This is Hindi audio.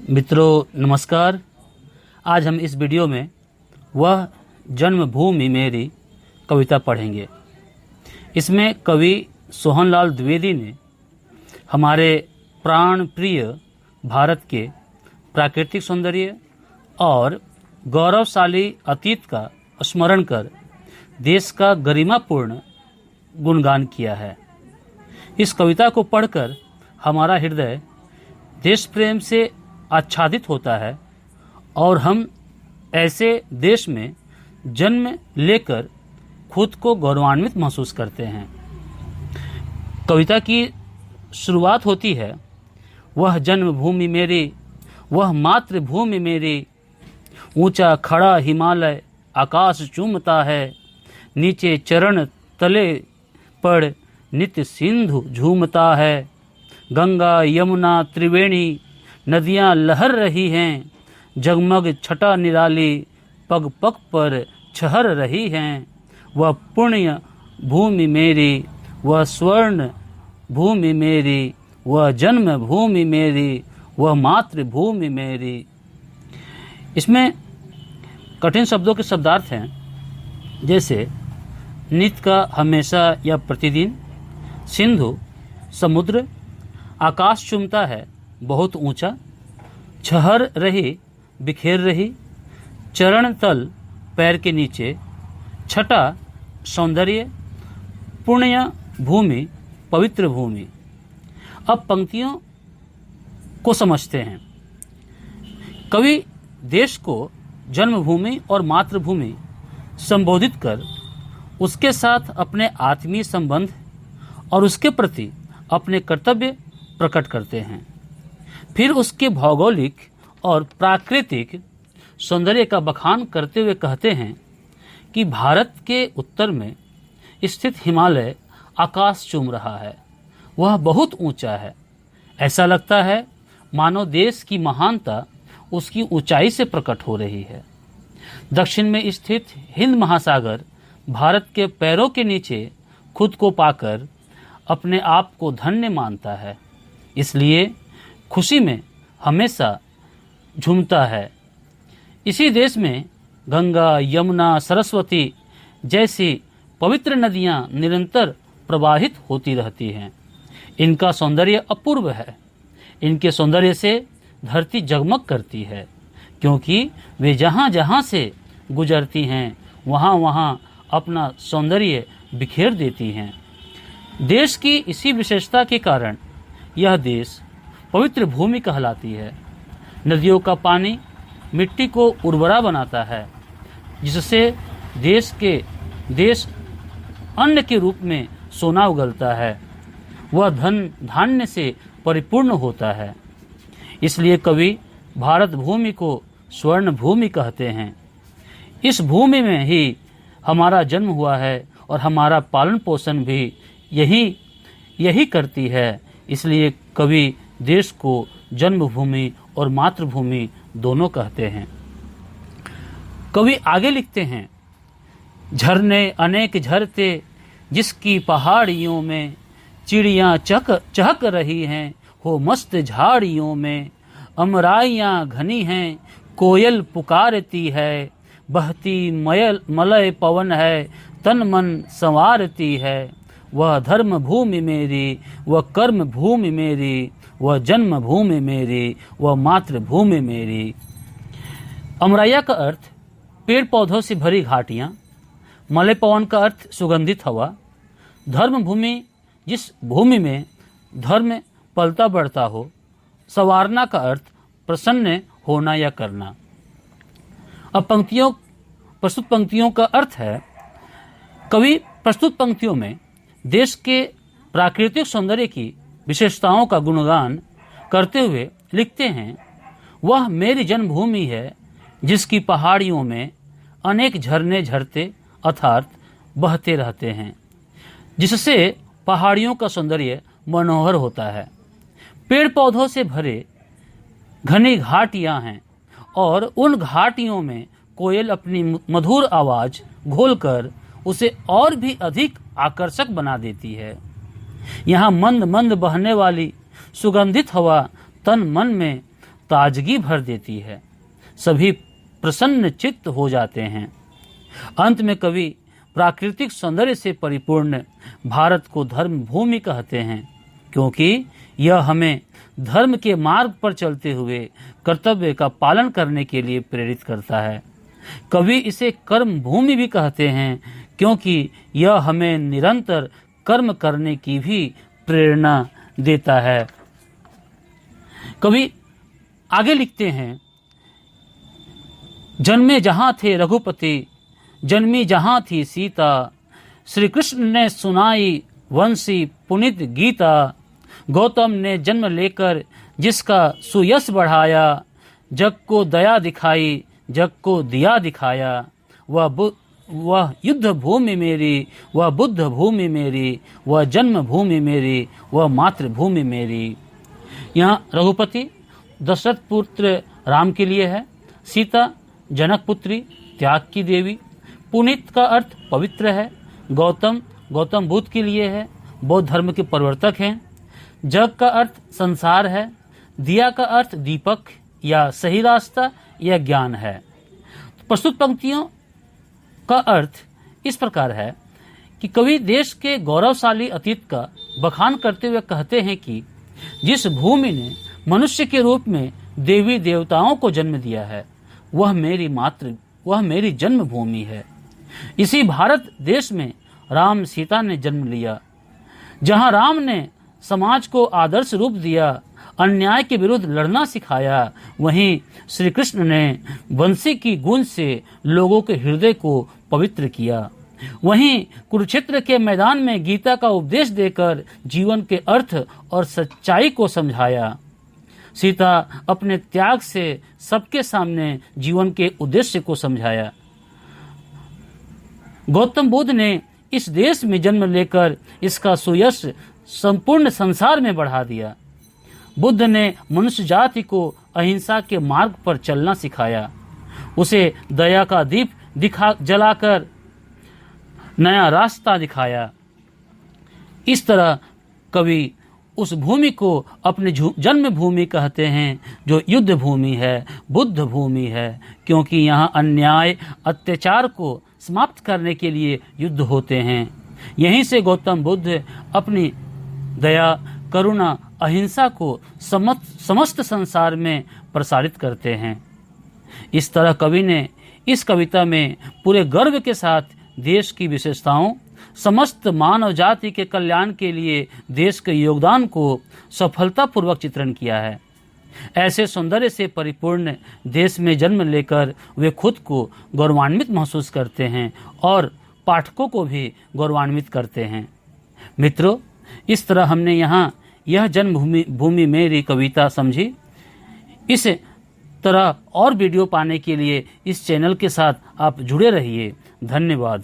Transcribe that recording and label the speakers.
Speaker 1: मित्रों नमस्कार। आज हम इस वीडियो में वह जन्मभूमि मेरी कविता पढ़ेंगे। इसमें कवि सोहनलाल द्विवेदी ने हमारे प्राण प्रिय भारत के प्राकृतिक सौंदर्य और गौरवशाली अतीत का स्मरण कर देश का गरिमापूर्ण गुणगान किया है। इस कविता को पढ़कर हमारा हृदय देश प्रेम से आच्छादित होता है और हम ऐसे देश में जन्म लेकर खुद को गौरवान्वित महसूस करते हैं। कविता की शुरुआत होती है, वह जन्मभूमि मेरी, वह मातृभूमि मेरी, ऊंचा खड़ा हिमालय आकाश चूमता है, नीचे चरण तले पर नित्य सिंधु झूमता है, गंगा यमुना त्रिवेणी नदियां लहर रही हैं, जगमग छटा निराली पग पग पर छहर रही हैं। वह पुण्य भूमि मेरी, वह स्वर्ण भूमि मेरी, वह जन्म भूमि मेरी, वह मातृभूमि मेरी। इसमें कठिन शब्दों के शब्दार्थ हैं, जैसे नित्य का हमेशा या प्रतिदिन, सिंधु समुद्र, आकाश चूमता है बहुत ऊंचा, छहर रही बिखेर रही, चरण तल पैर के नीचे, छटा सौंदर्य, पुण्य भूमि पवित्र भूमि। अब पंक्तियों को समझते हैं। कवि देश को जन्मभूमि और मातृभूमि संबोधित कर उसके साथ अपने आत्मीय संबंध और उसके प्रति अपने कर्तव्य प्रकट करते हैं। फिर उसके भौगोलिक और प्राकृतिक सौंदर्य का बखान करते हुए कहते हैं कि भारत के उत्तर में स्थित हिमालय आकाश चूम रहा है, वह बहुत ऊंचा है। ऐसा लगता है मानो देश की महानता उसकी ऊंचाई से प्रकट हो रही है। दक्षिण में स्थित हिंद महासागर भारत के पैरों के नीचे खुद को पाकर अपने आप को धन्य मानता है, इसलिए खुशी में हमेशा झूमता है। इसी देश में गंगा यमुना सरस्वती जैसी पवित्र नदियां निरंतर प्रवाहित होती रहती हैं। इनका सौंदर्य अपूर्व है। इनके सौंदर्य से धरती जगमग करती है, क्योंकि वे जहाँ जहाँ से गुजरती हैं वहाँ वहाँ अपना सौंदर्य बिखेर देती हैं। देश की इसी विशेषता के कारण यह देश पवित्र भूमि कहलाती है। नदियों का पानी मिट्टी को उर्वरा बनाता है, जिससे देश अन्न के रूप में सोना उगलता है। वह धन धान्य से परिपूर्ण होता है। इसलिए कवि भारत भूमि को स्वर्ण भूमि कहते हैं। इस भूमि में ही हमारा जन्म हुआ है और हमारा पालन पोषण भी यही करती है। इसलिए कवि देश को जन्मभूमि और मातृभूमि दोनों कहते हैं। कवि आगे लिखते हैं, झरने अनेक झरते जिसकी पहाड़ियों में, चिड़ियाँ चहक रही हैं हो मस्त झाड़ियों में, अमराइयाँ घनी हैं कोयल पुकारती है, बहती मलय पवन है तन मन संवारती है। वह धर्म भूमि मेरी, वह कर्म भूमि मेरी, वह जन्म भूमि मेरी, वह मातृभूमि मेरी। अमराइया का अर्थ पेड़ पौधों से भरी घाटियाँ, मलय पवन का अर्थ सुगंधित हवा, धर्म भूमि जिस भूमि में धर्म पलता बढ़ता हो, संवारना का अर्थ प्रसन्न होना या करना। अब प्रस्तुत पंक्तियों का अर्थ है, कवि प्रस्तुत पंक्तियों में देश के प्राकृतिक सौंदर्य की विशेषताओं का गुणगान करते हुए लिखते हैं, वह मेरी जन्मभूमि है जिसकी पहाड़ियों में अनेक झरने झरते अर्थात बहते रहते हैं, जिससे पहाड़ियों का सौंदर्य मनोहर होता है। पेड़ पौधों से भरे घनी घाटियां हैं और उन घाटियों में कोयल अपनी मधुर आवाज घोलकर उसे और भी अधिक आकर्षक बना देती है। यहाँ मंद मंद बहने वाली सुगंधित हवा तन मन में ताजगी भर देती है। सभी प्रसन्न चित्त हो जाते हैं। अंत में कवि प्राकृतिक सौंदर्य से परिपूर्ण भारत को धर्म भूमि कहते हैं, क्योंकि यह हमें धर्म के मार्ग पर चलते हुए कर्तव्य का पालन करने के लिए प्रेरित करता है। कवि इसे कर्म भूमि भी कहते हैं, क्योंकि यह हमें निरंतर कर्म करने की भी प्रेरणा देता है। कवि आगे लिखते हैं, जन्मे जहाँ थे रघुपति, जन्मी जहाँ थी सीता, श्री कृष्ण ने सुनाई वंशी पुनित गीता, गौतम ने जन्म लेकर जिसका सुयश बढ़ाया, जग को दया दिखाई, जग को दिया दिखाया, वह युद्ध भूमि मेरी, वह बुद्ध भूमि मेरी, वह जन्म भूमि मेरी, वह मातृभूमि मेरी। यहाँ रघुपति दशरथ पुत्र राम के लिए है, सीता जनक पुत्री त्याग की देवी, पुनीत का अर्थ पवित्र है, गौतम बुद्ध के लिए है, बौद्ध धर्म के प्रवर्तक हैं, जग का अर्थ संसार है, दिया का अर्थ दीपक या सही रास्ता या ज्ञान है। प्रस्तुत पंक्तियों का अर्थ इस प्रकार है कि कवि देश के गौरवशाली अतीत का बखान करते हुए कहते हैं कि जिस भूमि ने मनुष्य के रूप में देवी देवताओं को जन्म दिया है, वह मेरी जन्मभूमि है। इसी भारत देश में राम सीता ने जन्म लिया। जहाँ राम ने समाज को आदर्श रूप दिया, अन्याय के विरुद्ध लड़ना सिखाया, वहीं श्री कृष्ण ने बंसी की गूंज से लोगों के हृदय को पवित्र किया। वहीं कुरुक्षेत्र के मैदान में गीता का उपदेश देकर जीवन के अर्थ और सच्चाई को समझाया। सीता अपने त्याग से सबके सामने जीवन के उद्देश्य को समझाया। गौतम बुद्ध ने इस देश में जन्म लेकर इसका सुयश संपूर्ण संसार में बढ़ा दिया। बुद्ध ने मनुष्य जाति को अहिंसा के मार्ग पर चलना सिखाया, उसे दया का दीप जलाकर नया रास्ता दिखाया। इस तरह कवि उस भूमि को अपनी जन्म भूमि कहते हैं, जो युद्ध भूमि है, बुद्ध भूमि है, क्योंकि यहाँ अन्याय अत्याचार को समाप्त करने के लिए युद्ध होते हैं। यहीं से गौतम बुद्ध अपनी दया, करुणा, अहिंसा को समस्त संसार में प्रसारित करते हैं। इस तरह कवि ने इस कविता में पूरे गर्व के साथ देश की विशेषताओं, समस्त मानव जाति के कल्याण के लिए देश के योगदान को सफलतापूर्वक चित्रण किया है। ऐसे सौंदर्य से परिपूर्ण देश में जन्म लेकर वे खुद को गौरवान्वित महसूस करते हैं और पाठकों को भी गौरवान्वित करते हैं। मित्रों, इस तरह हमने यहाँ यह जन्मभूमि मेरी कविता समझी। इस तरह और वीडियो पाने के लिए इस चैनल के साथ आप जुड़े रहिए। धन्यवाद।